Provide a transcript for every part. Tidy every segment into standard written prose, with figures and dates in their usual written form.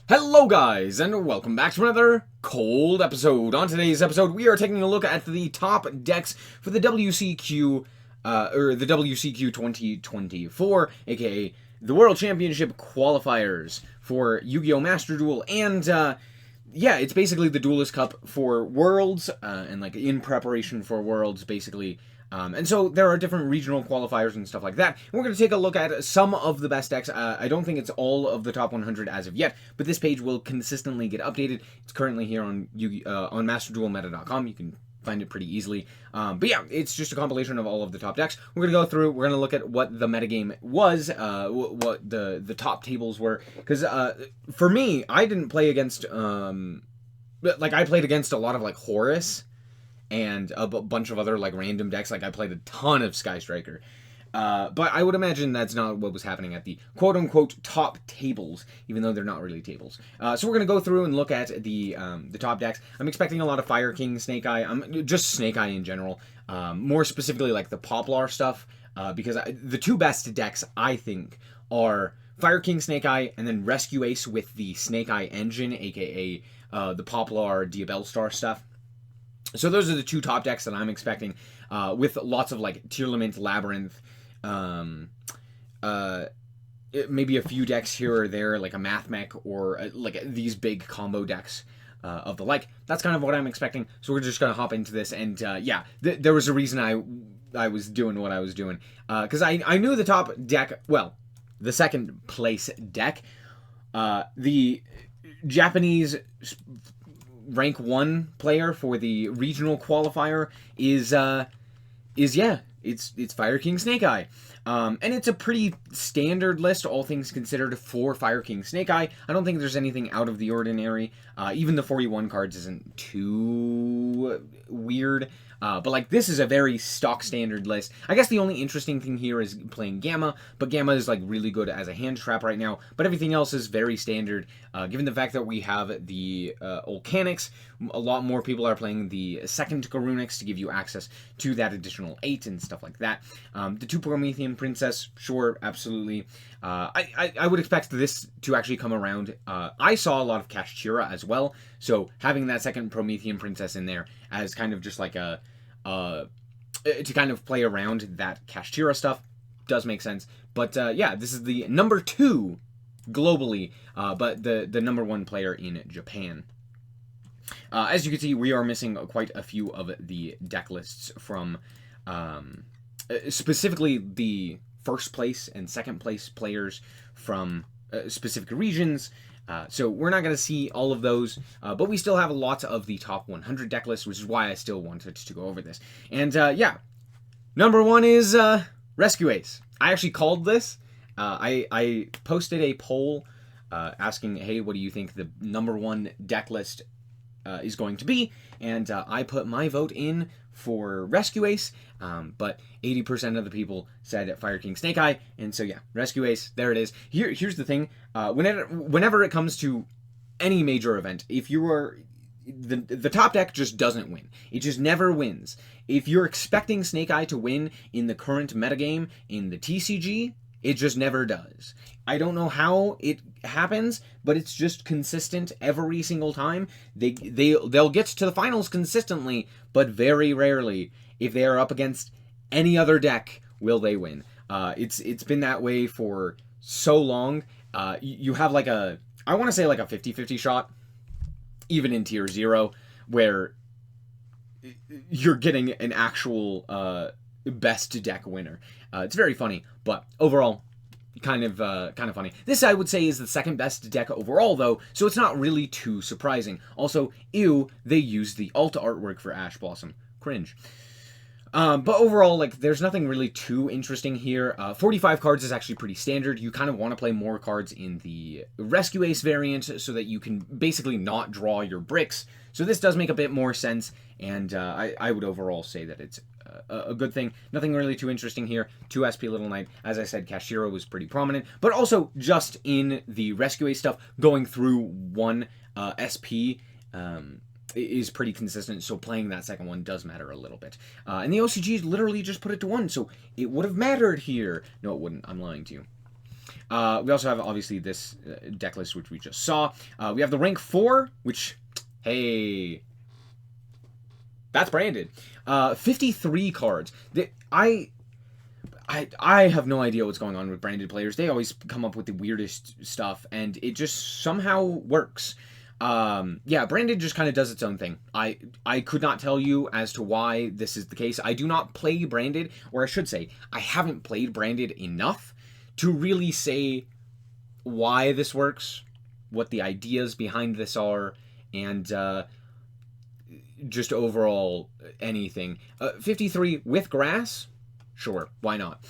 Hello guys, and welcome back to another cold episode. On today's episode, we are taking a look at the top decks for the WCQ, the WCQ 2024, aka the World Championship qualifiers for Yu-Gi-Oh! Master Duel, and yeah, it's basically the Duelist Cup for Worlds, and like in preparation for Worlds, basically. And so there are different regional qualifiers and stuff like that. We're going to take a look at some of the best decks. I don't think it's all of the top 100 as of yet, but this page will consistently get updated. It's currently here on MasterDuelMeta.com. You can find it pretty easily. But yeah, it's just a compilation of all of the top decks. We're going to go through, we're going to look at what the metagame was, what the top tables were. Because for me, I didn't play against, I played against a lot of like Horus and a bunch of other like random decks. Like I played a ton of Sky Striker, but I would imagine that's not what was happening at the quote-unquote top tables, even though they're not really tables. So we're gonna go through and look at the top decks. I'm expecting a lot of Fire King, Snake Eye, just Snake Eye in general. More specifically, like the Poplar stuff, because the two best decks I think are Fire King, Snake Eye, and then Rescue Ace with the Snake Eye engine, aka the Poplar Diabellstar stuff. So those are the two top decks that I'm expecting, with lots of like Tearlaments, Labyrinth, maybe a few decks here or there, like a Mathmech or like these big combo decks of the like. That's kind of what I'm expecting. So we're just gonna hop into this, and yeah, there was a reason I was doing what I was doing, because I knew the top deck, well, the second place deck, the Japanese rank 1 player for the regional qualifier is it's Fire King Snake Eye. And it's a pretty standard list, all things considered, for Fire King Snake Eye. I don't think there's anything out of the ordinary. Even the 41 cards isn't too weird. But like this is a very stock standard list. I guess the only interesting thing here is playing Gamma, but Gamma is like really good as a hand trap right now. But everything else is very standard. Given the fact that we have the Volcanics, a lot more people are playing the second Garunix to give you access to that additional 8 and stuff like that. The 2 Promethean Princess, sure, absolutely. I would expect this to actually come around. I saw a lot of Kashira as well, so having that second Promethean Princess in there as kind of just like a to kind of play around that Kashira stuff does make sense. But yeah, this is the number 2 globally, but the number 1 player in Japan. As you can see, we are missing quite a few of the deck lists from specifically the first place and second place players from specific regions. So we're not going to see all of those, but we still have lots of the top 100 deck lists, which is why I still wanted to go over this. And yeah, number 1 is Rescue Ace. I actually called this. I posted a poll asking, hey, what do you think the number 1 deck list is going to be? And I put my vote in for Rescue Ace, but 80% of the people said Fire King Snake Eye, and so yeah, Rescue Ace, there it is. Here's the thing, whenever it comes to any major event, if you are the top deck just doesn't win. It just never wins. If you're expecting Snake Eye to win in the current metagame in the TCG, it just never does. I don't know how it happens, but it's just consistent every single time. They'll get to the finals consistently, but very rarely, if they are up against any other deck, will they win. It's been that way for so long. You have like I want to say like a 50-50 shot, even in Tier 0, where you're getting an actual best deck winner. It's very funny, but overall, kind of funny. This, I would say, is the second best deck overall, though, so it's not really too surprising. Also, ew, they used the alt artwork for Ash Blossom. Cringe. But overall, like, there's nothing really too interesting here. 45 cards is actually pretty standard. You kind of want to play more cards in the Rescue Ace variant so that you can basically not draw your bricks. So this does make a bit more sense, and I would overall say that it's a good thing. Nothing really too interesting here. 2 SP Little Knight. As I said, Kashira was pretty prominent, but also just in the Rescue Ace stuff, going through 1 SP is pretty consistent, so playing that second one does matter a little bit. And the OCGs literally just put it to 1, so it would have mattered here. No, it wouldn't. I'm lying to you. We also have, obviously, this deck list, which we just saw. We have the rank 4, which, hey, that's branded. 53 cards. I have no idea what's going on with branded players. They always come up with the weirdest stuff, and it just somehow works. Yeah, branded just kind of does its own thing. I could not tell you as to why this is the case. I do not play branded, or I should say, I haven't played branded enough to really say why this works, what the ideas behind this are, and just overall anything. 53 with grass? Sure, why not?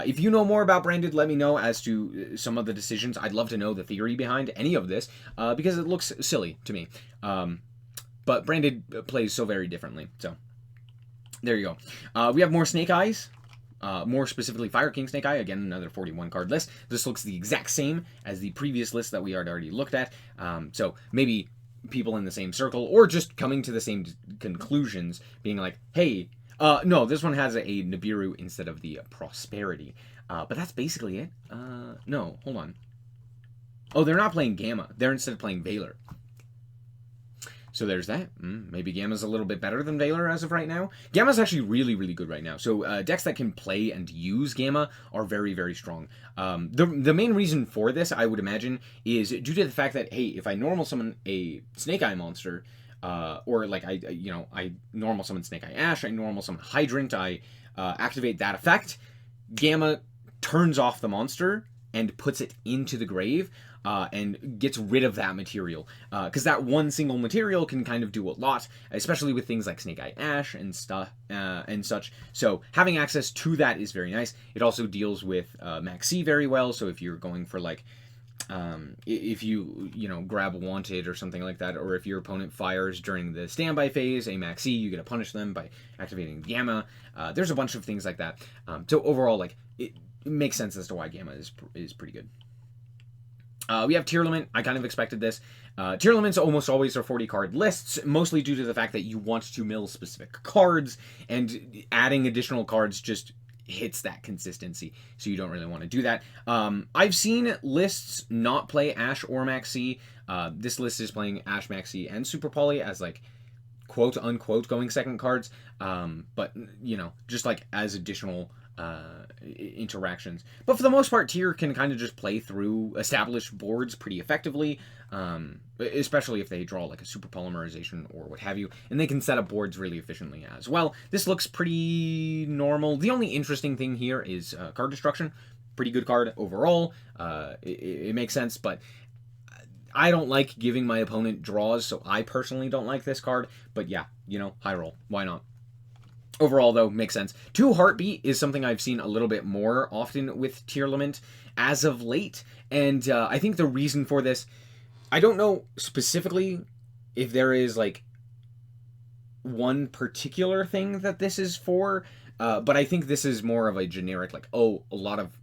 If you know more about branded, let me know as to some of the decisions. I'd love to know the theory behind any of this, because it looks silly to me. But branded plays so very differently. So, there you go. We have more Snake Eyes. More specifically, Fire King Snake Eye. Again, another 41 card list. This looks the exact same as the previous list that we had already looked at. So, maybe people in the same circle, or just coming to the same conclusions, being like, hey, no, this one has a Nibiru instead of the Prosperity. But that's basically it. No, hold on. Oh, they're not playing Gamma. They're instead playing Valor. So there's that. Maybe Gamma's a little bit better than Valor as of right now. Gamma's actually really, really good right now. So decks that can play and use Gamma are very, very strong. The main reason for this, I would imagine, is due to the fact that, hey, if I normal summon a Snake Eye monster, or like I normal summon Snake Eye Ash, I normal summon Hydrant, I activate that effect, Gamma turns off the monster and puts it into the grave, and gets rid of that material. Because that one single material can kind of do a lot, especially with things like Snake Eye Ash and stuff and such. So having access to that is very nice. It also deals with Maxi very well. So if you're going for like, if you grab Wanted or something like that, or if your opponent fires during the standby phase a Maxi, you get to punish them by activating Gamma. There's a bunch of things like that. So overall, like it makes sense as to why Gamma is pretty good. We have Tearlament. I kind of expected this. Tearlaments almost always are 40 card lists, mostly due to the fact that you want to mill specific cards, and adding additional cards just hits that consistency, so you don't really want to do that. I've seen lists not play Ash or Maxi. This list is playing Ash, Maxi, and Super Poly as like quote unquote going second cards, but just like as additional interactions. But for the most part, Tier can kind of just play through established boards pretty effectively, especially if they draw like a super polymerization or what have you, and they can set up boards really efficiently as well. This looks pretty normal. The only interesting thing here is card destruction. Pretty good card overall. It makes sense, but I don't like giving my opponent draws, so I personally don't like this card. But yeah, high roll. Why not? Overall, though, makes sense. 2 Heartbeat is something I've seen a little bit more often with Tearlament as of late, and I think the reason for this, I don't know specifically if there is like one particular thing that this is for, but I think this is more of a generic, like, oh, a lot of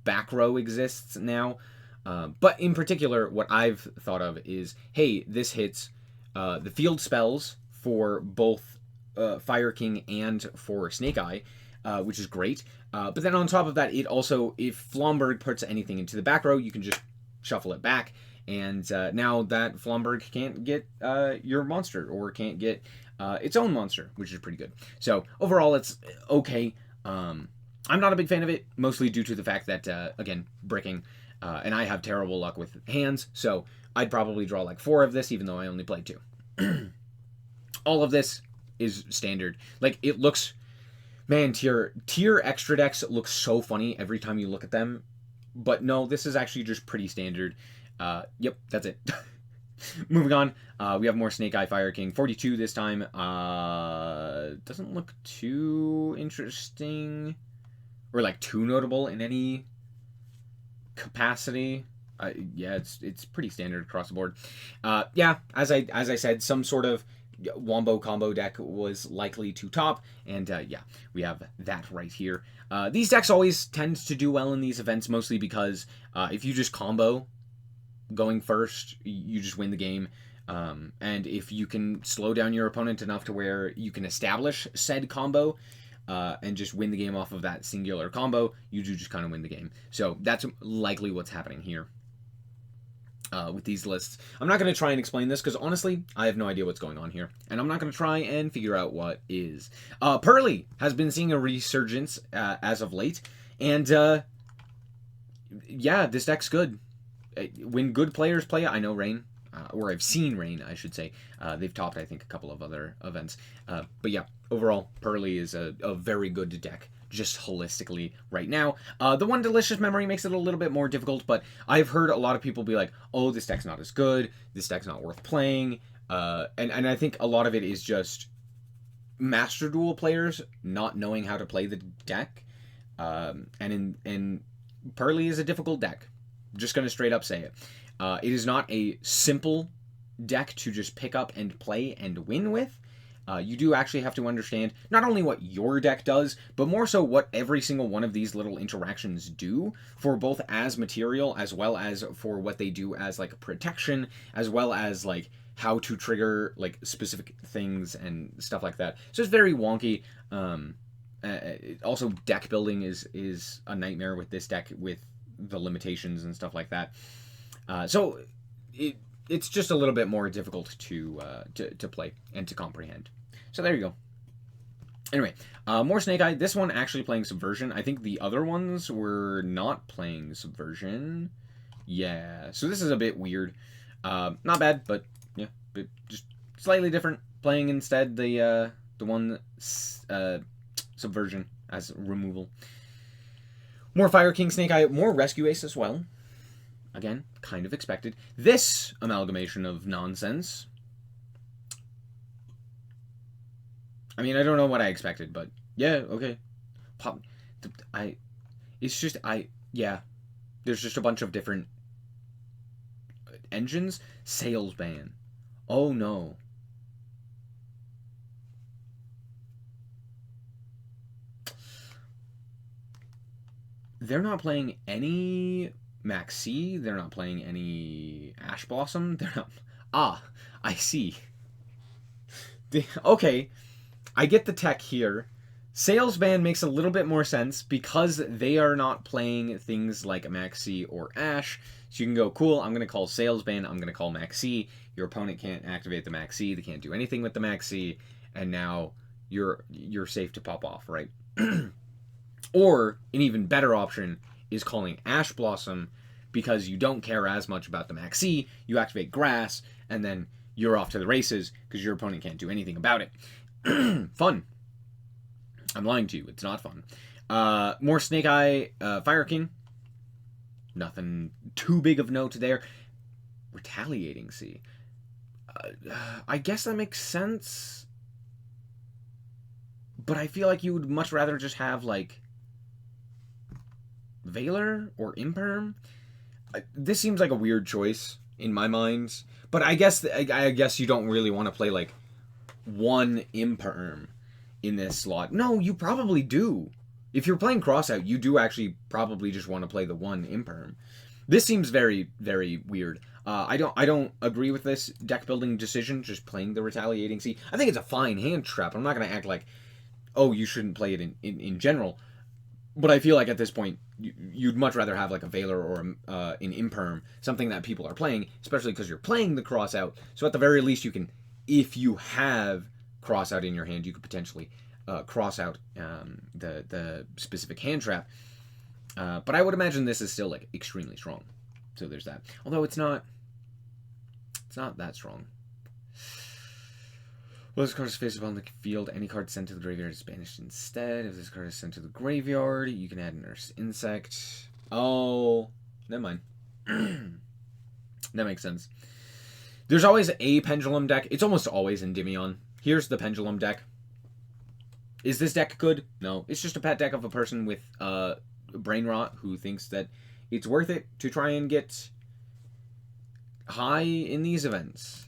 back row exists now. But in particular, what I've thought of is, hey, this hits the field spells for both Fire King and for Snake Eye, which is great. But then on top of that, it also, if Flomberg puts anything into the back row, you can just shuffle it back, and now that Flomberg can't get your monster, or can't get its own monster, which is pretty good. So overall, it's okay. I'm not a big fan of it, mostly due to the fact that, again, bricking, and I have terrible luck with hands, so I'd probably draw like 4 of this, even though I only played 2. All of this is standard. Like, it looks, man, tier extra decks look so funny every time you look at them, but no, this is actually just pretty standard. Yep, that's it. Moving on, we have more Snake Eye Fire King, 42 this time. Doesn't look too interesting, or like too notable in any capacity. Yeah, it's pretty standard across the board. Yeah, as I said, some sort of Wombo combo deck was likely to top, and yeah, we have that right here. These decks always tend to do well in these events, mostly because if you just combo going first, you just win the game. And if you can slow down your opponent enough to where you can establish said combo, and just win the game off of that singular combo, you do just kind of win the game. So that's likely what's happening here. With these lists. I'm not going to try and explain this because honestly, I have no idea what's going on here. And I'm not going to try and figure out what is. Purrely has been seeing a resurgence as of late. And yeah, this deck's good. When good players play it, I know Rain, or I've seen Rain, I should say. They've topped, I think, a couple of other events. But yeah, overall, Purrely is a very good deck. Just holistically right now. The one delicious memory makes it a little bit more difficult, but I've heard a lot of people be like, oh, this deck's not as good, this deck's not worth playing, and I think a lot of it is just Master Duel players not knowing how to play the deck, and Purrely is a difficult deck. Just gonna straight up say it. It is not a simple deck to just pick up and play and win with. You do actually have to understand not only what your deck does, but more so what every single one of these little interactions do, for both as material as well as for what they do as like protection, as well as like how to trigger like specific things and stuff like that. So it's very wonky. Also, deck building is a nightmare with this deck with the limitations and stuff like that. So it's just a little bit more difficult to play and to comprehend. So there you go. Anyway, more Snake Eye. This one actually playing Subversion. I think the other ones were not playing Subversion. Yeah, so this is a bit weird. Not bad, but yeah, but just slightly different. Playing instead the one Subversion as removal. More Fire King Snake Eye. More Rescue Ace as well. Again, kind of expected. This amalgamation of nonsense. I mean, I don't know what I expected, but yeah, okay. Yeah. There's just a bunch of different engines. Sales ban. Oh no. They're not playing any Maxi. They're not playing any Ash Blossom. They're not. Ah, I see. Okay. I get the tech here. Sales ban makes a little bit more sense because they are not playing things like Maxi or Ash. So you can go, cool, I'm going to call Sales ban, I'm going to call Maxi. Your opponent can't activate the Maxi, they can't do anything with the Maxi, and now you're safe to pop off, right? Or, an even better option is calling Ash Blossom because you don't care as much about the Maxi, you activate Grass, and then you're off to the races because your opponent can't do anything about it. Fun. I'm lying to you. It's not fun. More Snake Eye, Fire King. Nothing too big of note there. Retaliating Sea. I guess that makes sense. But I feel like you would much rather just have, like, Veiler or Imperm. This seems like a weird choice in my mind. But I guess you don't really want to play, like, one Imperm in this slot. No, you probably do. If you're playing Crossout, you do actually probably just want to play the one Imperm. This seems very, very weird. I don't agree with this deck building decision, just playing the Retaliating Sea. I think it's a fine hand trap. I'm not going to act like, oh, you shouldn't play it in general. But I feel like at this point, you'd much rather have like a Veiler or an Imperm, something that people are playing, especially because you're playing the Crossout. So at the very least, you can, if you have Crossout in your hand, you could potentially cross out the specific hand trap. But I would imagine this is still like extremely strong. So there's that. Although it's not that strong. Well, this card is face upon the field. Any card sent to the graveyard is banished instead. If this card is sent to the graveyard, you can add a Nurse Insect. Oh, never mind. That makes sense. There's always a Pendulum deck. It's almost always Endymion. Here's the Pendulum deck. Is this deck good? No. It's just a pet deck of a person with brain rot who thinks that it's worth it to try and get high in these events.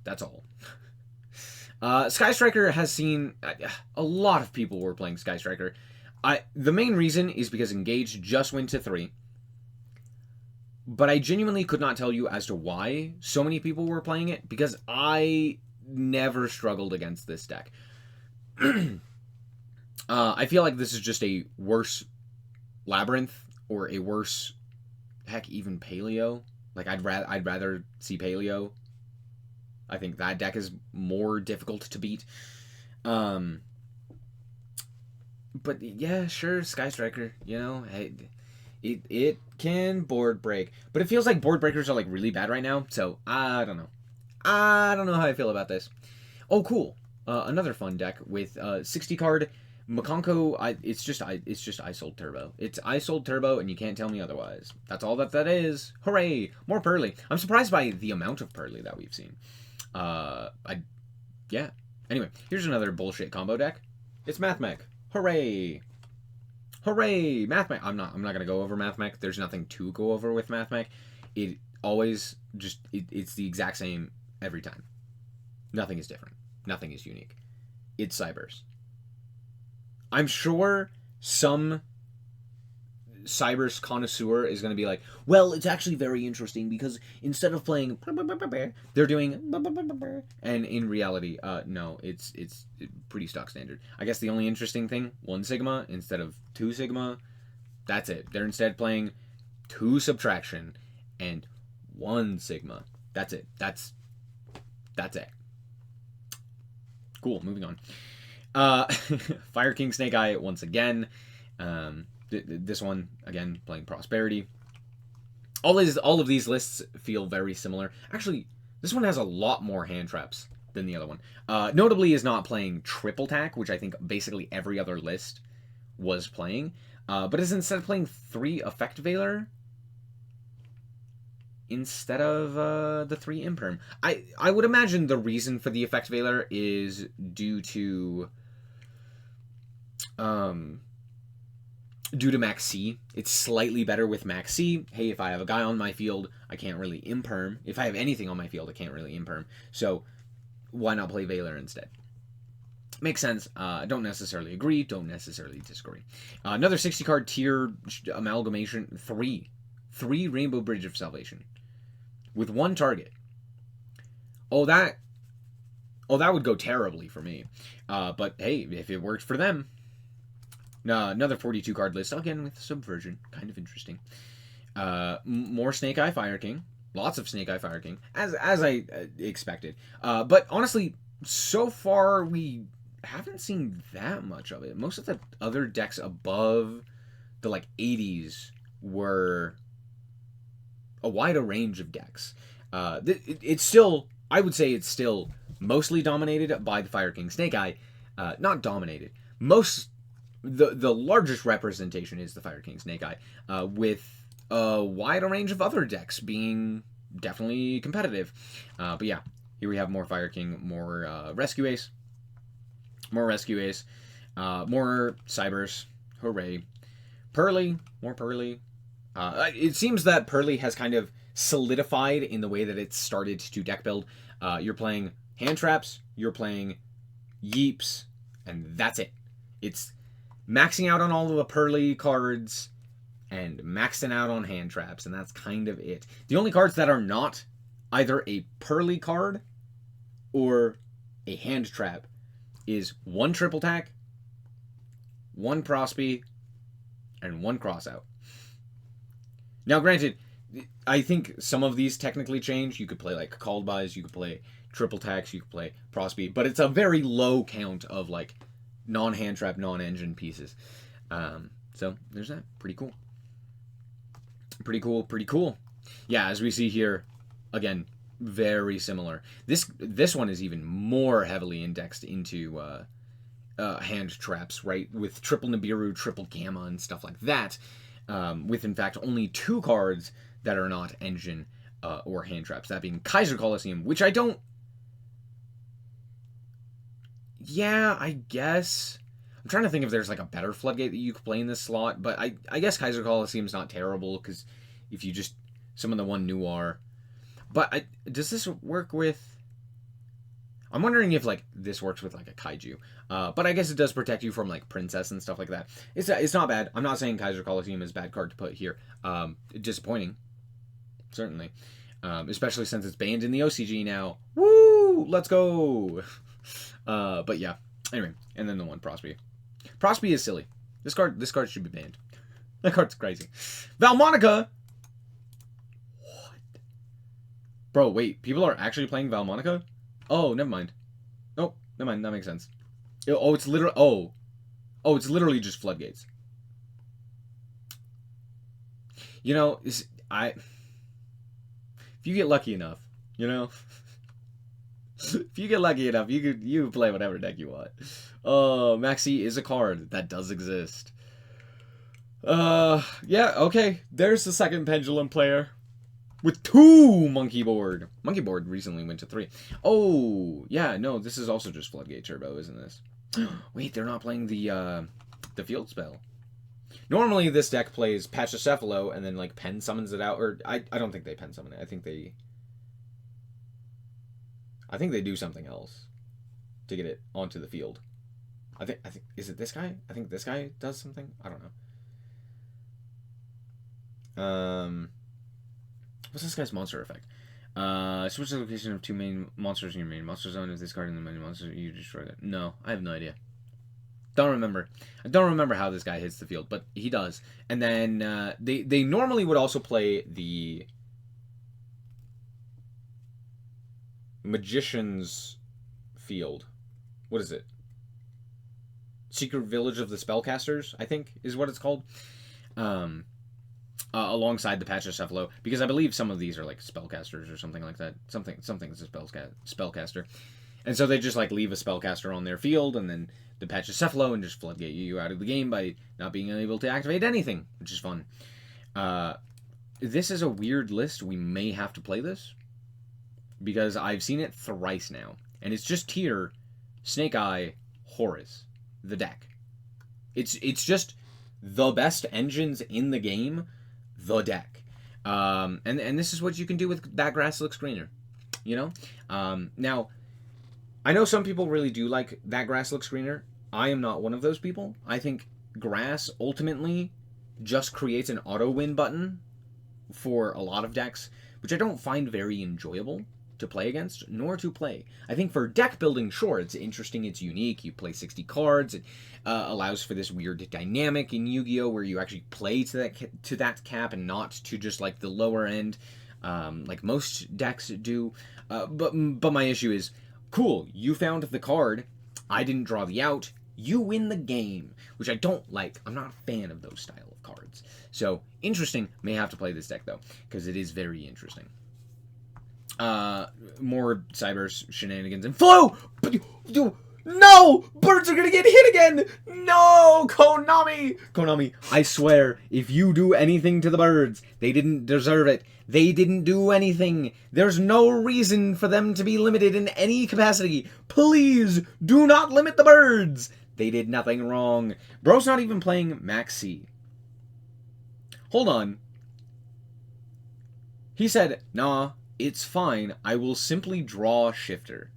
That's all. Sky Striker has seen... a lot of people were playing Sky Striker. The main reason is because Engage just went to 3. But I genuinely could not tell you as to why so many people were playing it, because I never struggled against this deck. I feel like this is just a worse Labyrinth or a worse, heck, even Paleo. Like I'd rather see Paleo. I think that deck is more difficult to beat. Um, but yeah, sure, Sky Striker. You know, hey, it can board break, but it feels like board breakers are like really bad right now. So I don't know. I don't know how I feel about this. Oh, cool. Another fun deck with 60 card Makonko. It's just Isold Turbo. It's Isold Turbo, and you can't tell me otherwise. That's all that is. Hooray! More Purrely. I'm surprised by the amount of Purrely that we've seen. Yeah. Anyway, here's another bullshit combo deck. It's Mathmech. Hooray! Hooray! Mathmech. I'm not gonna go over Mathmech. There's nothing to go over with Mathmech. It always just it's the exact same every time. Nothing is different. Nothing is unique. It's Cybers. I'm sure some Cybers connoisseur is going to be like, well, it's actually very interesting because instead of playing, they're doing, and in reality, no, it's pretty stock standard. I guess the only interesting thing, 1 Sigma instead of 2 Sigma, that's it. They're instead playing 2 Subtraction and 1 Sigma. That's it. That's it. Cool, moving on. Fire King Snake Eye once again. This one again playing Prosperity. All of these lists feel very similar. Actually, this one has a lot more hand traps than the other one. Notably, is not playing Triple Tack, which I think basically every other list was playing, but is instead playing 3 Effect Veiler instead of the 3 Imperm. I would imagine the reason for the Effect Veiler is due to Max C. It's slightly better with Max C. Hey, if I have a guy on my field, I can't really Imperm. If I have anything on my field, I can't really Imperm. So why not play Veiler instead? Makes sense. Don't necessarily agree. Don't necessarily disagree. Another 60 card tier amalgamation. 3 Rainbow Bridge of Salvation with 1 target. Oh, that would go terribly for me. But hey, if it works for them. Another 42 card list, again with Subversion. Kind of interesting. More Snake Eye Fire King. Lots of Snake Eye Fire King, as I expected. But honestly, so far we haven't seen that much of it. Most of the other decks above the 80s were a wider range of decks. It's still, I would say it's still mostly dominated by the Fire King Snake Eye. Not dominated. The largest representation is the Fire King Snake Eye, with a wider range of other decks being definitely competitive. But yeah, here we have more Fire King, more Rescue Ace, more Cybers. Hooray. Purrely, more Purrely. It seems that Purrely has kind of solidified in the way that it's started to deck build. You're playing hand traps, you're playing yeeps, and that's it. It's maxing out on all of the Purrely cards and maxing out on hand traps, and that's kind of it. The only cards that are not either a Purrely card or a hand trap is 1 Triple Tack, 1 Prosby, and 1 Crossout. Now, granted, I think some of these technically change. You could play like Called Buys, you could play Triple Tacks, you could play Prosby, but it's a very low count of non-hand trap, non-engine pieces. So there's that. Pretty cool. Pretty cool. Yeah, as we see here, again, very similar. This one is even more heavily indexed into hand traps, right? With triple Nibiru, triple Gamma, and stuff like that. With, in fact, only 2 cards that are not engine or hand traps. That being Kaiser Coliseum, which I don't... Yeah, I guess. I'm trying to think if there's a better floodgate that you could play in this slot, but I guess Kaiser Coliseum's not terrible, because if you just summon the 1 Noir. But does this work with... I'm wondering if this works with a Kaiju. But I guess it does protect you from Princess and stuff like that. It's not bad. I'm not saying Kaiser Coliseum is a bad card to put here. Disappointing. Certainly. Especially since it's banned in the OCG now. Woo! Let's go! But yeah. Anyway, and then the 1 Prosby. Prosby is silly. This card should be banned. That card's crazy. Valmonica. What? Bro, wait. People are actually playing Valmonica? Oh, never mind. Nope, never mind. That makes sense. Oh, it's literally. Oh, it's literally just floodgates. You know, if you get lucky enough, you know, if you get lucky enough, you play whatever deck you want. Oh, Maxi is a card that does exist. Yeah, okay. There's the second Pendulum player with 2 Monkey Board. Monkey Board recently went to 3. Oh, yeah, no, this is also just Floodgate Turbo, isn't this? Wait, they're not playing the field spell. Normally, this deck plays Pachycephalo and then, like, pen summons it out. Or, I don't think they pen summon it. I think they do something else to get it onto the field. I think, is it this guy? I think this guy does something? I don't know. What's this guy's monster effect? Switch the location of 2 main monsters in your main monster zone. If this card in the main monster, you destroy it. No, I have no idea. Don't remember. I don't remember how this guy hits the field, but he does. And then they normally would also play the Magician's Field. What is it? Secret Village of the Spellcasters, I think, is what it's called. Alongside the Pachycephalo, because I believe some of these are like spellcasters or something like that. Something is a spellcaster. And so they just like leave a spellcaster on their field, and then the Pachycephalo and just floodgate you out of the game by not being able to activate anything, which is fun. This is a weird list. We may have to play this, because I've seen it thrice now. And it's just Tear, Snake Eye, Horus, the deck. It's just the best engines in the game, the deck. And this is what you can do with that Grass Looks Greener, you know? Now, I know some people really do like that Grass Looks Greener. I am not one of those people. I think grass ultimately just creates an auto-win button for a lot of decks, which I don't find very enjoyable to play against, nor to play. I think for deck building, sure, it's interesting, it's unique, you play 60 cards, it allows for this weird dynamic in Yu-Gi-Oh! Where you actually play to that cap and not to just like the lower end, like most decks do. But my issue is, cool, you found the card, I didn't draw the out, you win the game, which I don't like. I'm not a fan of those style of cards. So, interesting, may have to play this deck though, because it is very interesting. More Cyberse shenanigans and flow! No! Birds are gonna get hit again! No! Konami, I swear, if you do anything to the birds, they didn't deserve it. They didn't do anything. There's no reason for them to be limited in any capacity. Please, do not limit the birds! They did nothing wrong. Bro's not even playing Maxi. Hold on. He said, nah, it's fine, I will simply draw Shifter.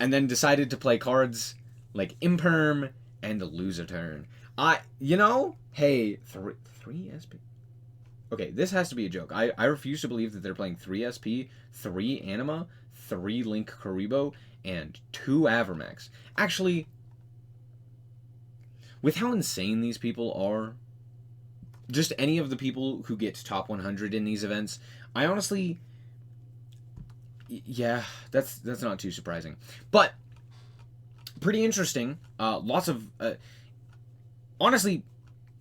And then decided to play cards like Imperm and lose a turn. You know, hey, 3 SP? Okay, this has to be a joke. I refuse to believe that they're playing 3 SP, 3 Anima, 3 Link Karibo, and 2 Avermax. Actually, with how insane these people are, just any of the people who get top 100 in these events, I honestly... Yeah, that's not too surprising. But, pretty interesting. Lots of... honestly,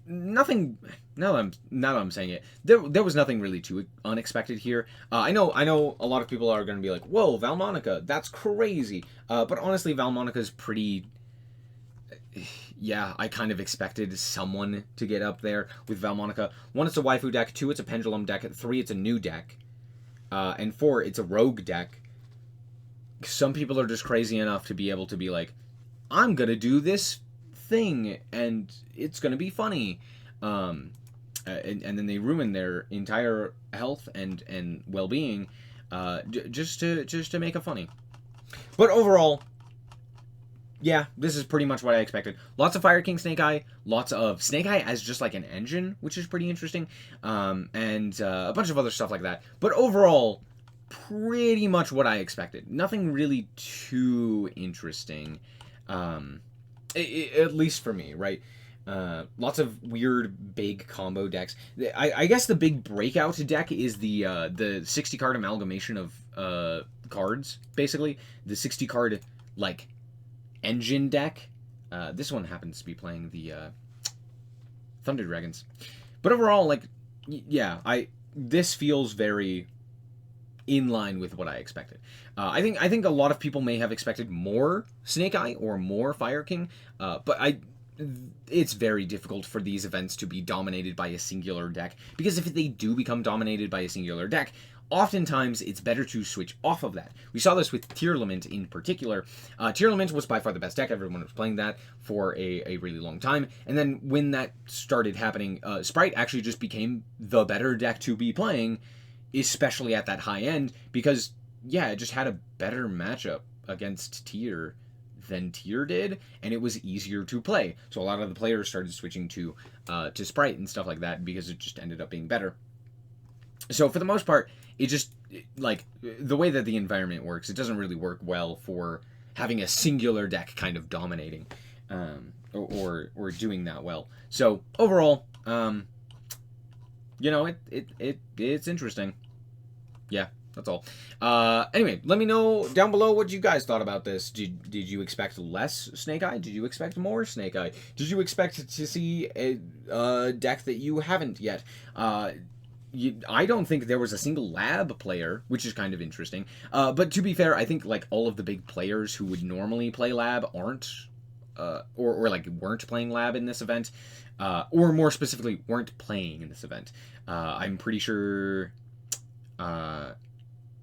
nothing... Now that I'm saying it, there was nothing really too unexpected here. I know a lot of people are going to be like, whoa, Valmonica, that's crazy. But honestly, Valmonica's pretty... Yeah, I kind of expected someone to get up there with Valmonica. 1, it's a waifu deck. 2, it's a pendulum deck. 3, it's a new deck. And 4, it's a rogue deck. Some people are just crazy enough to be able to be like, I'm gonna do this thing, and it's gonna be funny. And then they ruin their entire health and well-being just to make it funny. But overall, yeah, this is pretty much what I expected. Lots of Fire King Snake Eye, lots of Snake Eye as just like an engine, which is pretty interesting, and a bunch of other stuff like that. But overall, pretty much what I expected. Nothing really too interesting. At least for me, right? Lots of weird big combo decks. I guess the big breakout deck is the 60 card amalgamation of cards, basically the 60 card like engine deck. This one happens to be playing the Thunder Dragons, but overall, like, yeah, this feels very in line with what I expected. I think a lot of people may have expected more Snake Eye or more Fire King, but it's very difficult for these events to be dominated by a singular deck, because if they do become dominated by a singular deck, oftentimes it's better to switch off of that. We saw this with Tearlament in particular. Tearlament was by far the best deck. Everyone was playing that for a really long time. And then when that started happening, Sprite actually just became the better deck to be playing, especially at that high end, because, yeah, it just had a better matchup against Tear than Tear did, and it was easier to play. So a lot of the players started switching to Sprite and stuff like that because it just ended up being better. So for the most part, it just, like, the way that the environment works, it doesn't really work well for having a singular deck kind of dominating or doing that well. So overall, you know, it's interesting. Yeah, that's all. Anyway, let me know down below what you guys thought about this. Did you expect less Snake Eye? Did you expect more Snake Eye? Did you expect to see a deck that you haven't yet? I don't think there was a single lab player, which is kind of interesting. But to be fair, I think like all of the big players who would normally play lab aren't, or like weren't playing lab in this event, or more specifically, weren't playing in this event. I'm pretty sure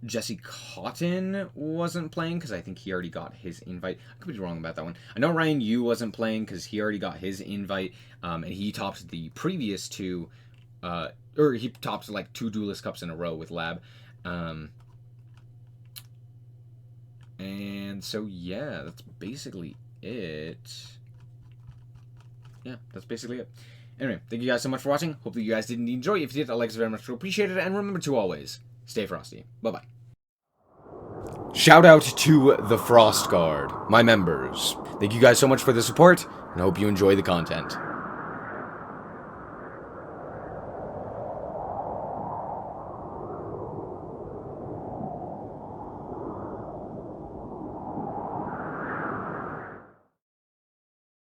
Jesse Cotton wasn't playing because I think he already got his invite. I could be wrong about that one. I know Ryan Yu wasn't playing because he already got his invite, and he topped the previous two, or he topped like 2 Duelist Cups in a row with Lab. And so, yeah, that's basically it. Yeah, that's basically it. Anyway, thank you guys so much for watching. Hopefully you guys did enjoy. If you did, I like it very much. Appreciate it. And remember to always stay frosty. Bye-bye. Shout out to the Frost Guard, my members. Thank you guys so much for the support, and I hope you enjoy the content.